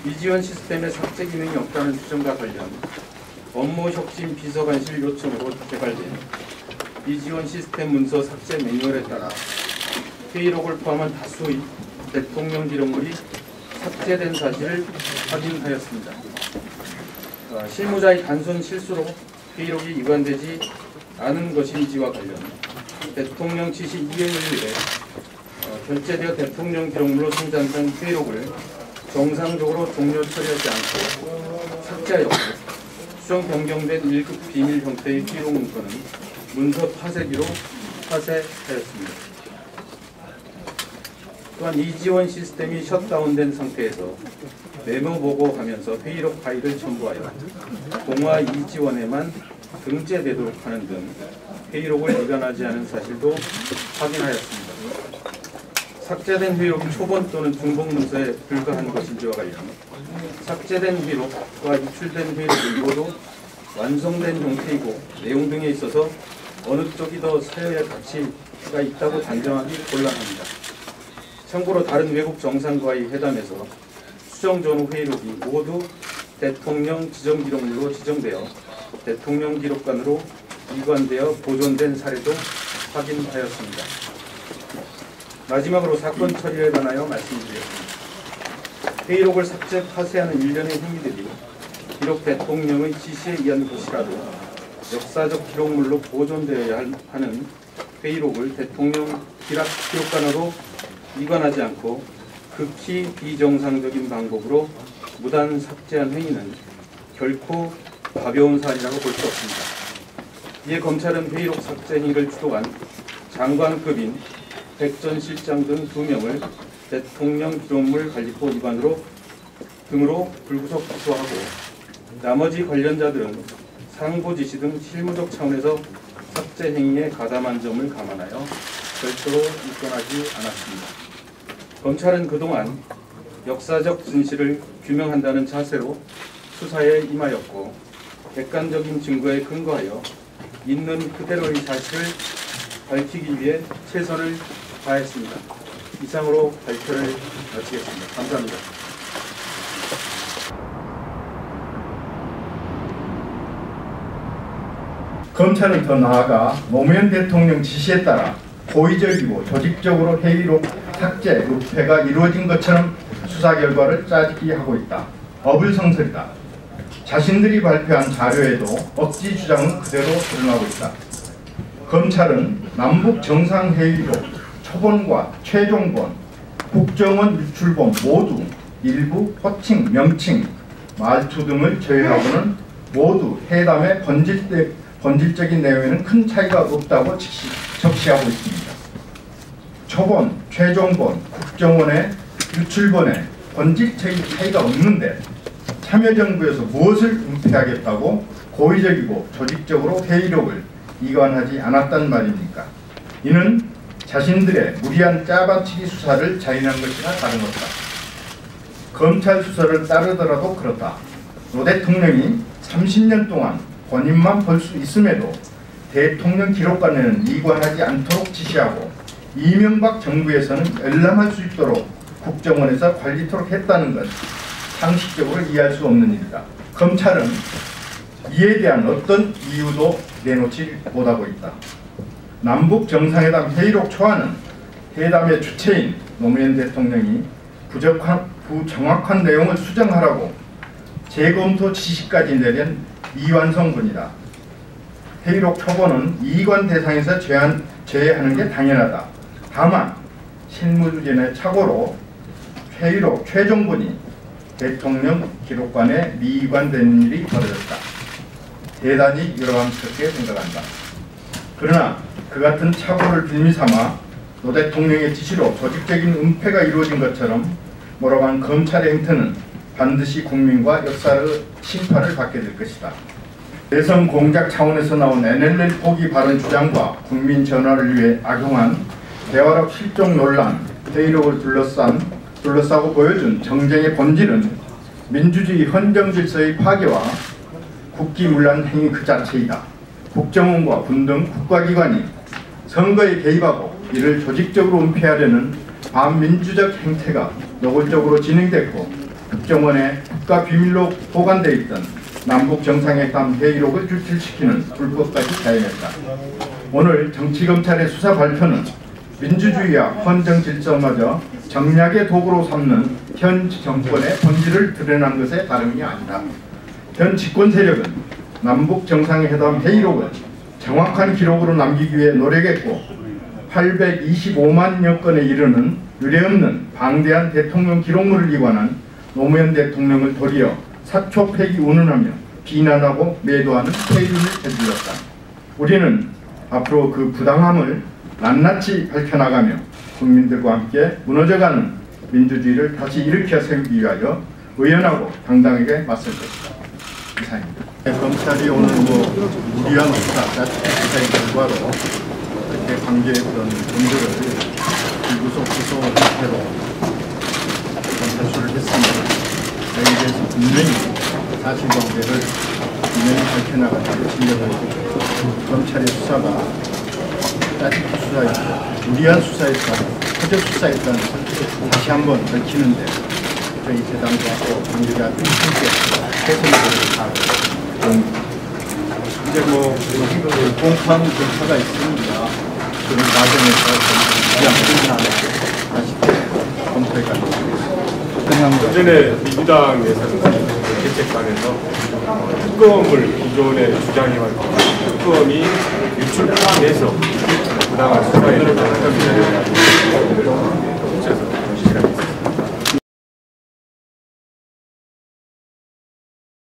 이지원 시스템의 삭제 기능이 없다는 주장과 관련 업무혁신 비서관실 요청으로 개발된 이지원 시스템 문서 삭제 매뉴얼에 따라 회의록을 포함한 다수의 대통령 기록물이 삭제된 사실을 확인하였습니다. 실무자의 단순 실수로 회의록이 위반되지 않은 것인지와 관련 대통령 지시 이행을 위해 결제되어 대통령 기록물로 송장된 회의록을 정상적으로 종료 처리하지 않고 삭제하였고 수정 변경된 1급 비밀 형태의 회의록 문서는 문서 파쇄기로 파쇄하였습니다. 또한 이지원 시스템이 셧다운된 상태에서 메모 보고하면서 회의록 파일을 첨부하여 동화 이지원에만 등재되도록 하는 등 회의록을 위반하지 않은 사실도 확인하였습니다. 삭제된 회의록이 초본 또는 중복 문서에 불과한 것인지와 관련 삭제된 회의록과 유출된 회의록이 모두 완성된 형태이고 내용 등에 있어서 어느 쪽이 더 사여야 가치가 있다고 단정하기 곤란합니다. 참고로 다른 외국 정상과의 회담에서 수정 전후 회의록이 모두 대통령 지정 기록물로 지정되어 대통령 기록관으로 이관되어 보존된 사례도 확인하였습니다. 마지막으로 사건 처리에 관하여 말씀드리겠습니다. 회의록을 삭제, 파쇄하는 일련의 행위들이 비록 대통령의 지시에 의한 것이라도 역사적 기록물로 보존되어야 하는 회의록을 대통령 기록관으로 이관하지 않고 극히 비정상적인 방법으로 무단 삭제한 행위는 결코 가벼운 사안이라고 볼 수 없습니다. 이에 검찰은 회의록 삭제 행위를 주도한 장관급인 백 전 실장 등 2명을 대통령 기록물 관리법 위반으로 등으로 불구속 기소하고 나머지 관련자들은 상고 지시 등 실무적 차원에서 삭제 행위에 가담한 점을 감안하여 별도로 입건하지 않았습니다. 검찰은 그동안 역사적 진실을 규명한다는 자세로 수사에 임하였고 객관적인 증거에 근거하여 있는 그대로의 사실을 밝히기 위해 최선을 다했습니다. 이상으로 발표를 마치겠습니다. 감사합니다. 검찰은 더 나아가 노무현 대통령 지시에 따라 고의적이고 조직적으로 회의록 삭제, 은폐가 이루어진 것처럼 수사 결과를 짜집기 하고 있다. 어불성설이다. 자신들이 발표한 자료에도 억지 주장은 그대로 드러나고 있다. 검찰은 남북 정상회의록 초본과 최종본, 국정원 유출본 모두 일부 호칭, 명칭, 말투 등을 제외하고는 모두 회담의 본질적인 내용에는 큰 차이가 없다고 적시하고 있습니다. 초본, 최종본, 국정원의 유출본에 본질적인 차이가 없는데 참여정부에서 무엇을 은폐하겠다고 고의적이고 조직적으로 회의록을 이관하지 않았단 말입니까? 이는 자신들의 무리한 짜반치기 수사를 자인한 것이나 다름없다. 검찰 수사를 따르더라도 그렇다. 노 대통령이 30년 동안 본인만 볼 수 있음에도 대통령 기록관에는 이관하지 않도록 지시하고 이명박 정부에서는 열람할 수 있도록 국정원에서 관리토록 했다는 것 상식적으로 이해할 수 없는 일이다. 검찰은 이에 대한 어떤 이유도 내놓지 못하고 있다. 남북 정상회담 회의록 초안은 회담의 주체인 노무현 대통령이 부정확한 내용을 수정하라고 재검토 지시까지 내린 미완성본이다. 회의록 초본은 이관 대상에서 제외하는 게 당연하다. 다만 실무진의 착오로 회의록 최종본이 대통령 기록관에 미관된 일이 벌어졌다. 대단히 유감스럽게 생각한다. 그러나 그 같은 착오를 빌미삼아 노 대통령의 지시로 조직적인 은폐가 이루어진 것처럼 몰아간 검찰의 행태는 반드시 국민과 역사를 심판을 받게 될 것이다. 대선 공작 차원에서 나온 NLL 포기 발언 주장과 국민 전화를 위해 악용한 대화록 실종 논란, 회의록을 둘러싸고 보여준 정쟁의 본질은 민주주의 헌정 질서의 파괴와 국기문란 행위 그 자체이다. 국정원과 군 등 국가기관이 선거에 개입하고 이를 조직적으로 은폐하려는 반민주적 행태가 노골적으로 진행됐고 국정원에 국가 비밀로 보관돼 있던 남북 정상회담 회의록을 유출시키는 불법까지 자행했다. 오늘 정치검찰의 수사 발표는 민주주의와 헌정 질서마저 정략의 도구로 삼는 현 정권의 본질을 드러난 것에 다름이 아니다. 현 집권 세력은 남북 정상회담 회의록을 정확한 기록으로 남기기 위해 노력했고 825만여 건에 이르는 유례없는 방대한 대통령 기록물을 이관한 노무현 대통령을 도리어 사촉폐기 운운하며 비난하고 매도하는 회의를 저질렀다. 우리는 앞으로 그 부당함을 낱낱이 밝혀나가며 국민들과 함께 무너져가는 민주주의를 다시 일으켜 세우기 위하여 의연하고 당당하게 맞설 것이다. 이상입니다. 검찰이 오늘 무리한 수사의 결과로 이렇게 관계했던 분들을 불구속 기소 형태로 검찰수를 했습니다. 여기에 대해서 분명히 사실관계를 분명히 밝혀나가기를 진정하고 검찰의 수사가 짜릿한 수사였고 무리한 수사였다는 허접 수사였다는 것을 다시 한번 밝히는데 저희 재단과 또 관계자 함께 최선을 다하고 이제 공판 절차가 있습니다. 그런 과정에서 좀 다시 검토해가겠습니다. 전에 민주당에서는 대책반에서 특검을 기존에 주장해왔고 특검이 유출 포함해서 부당한 수사에 대한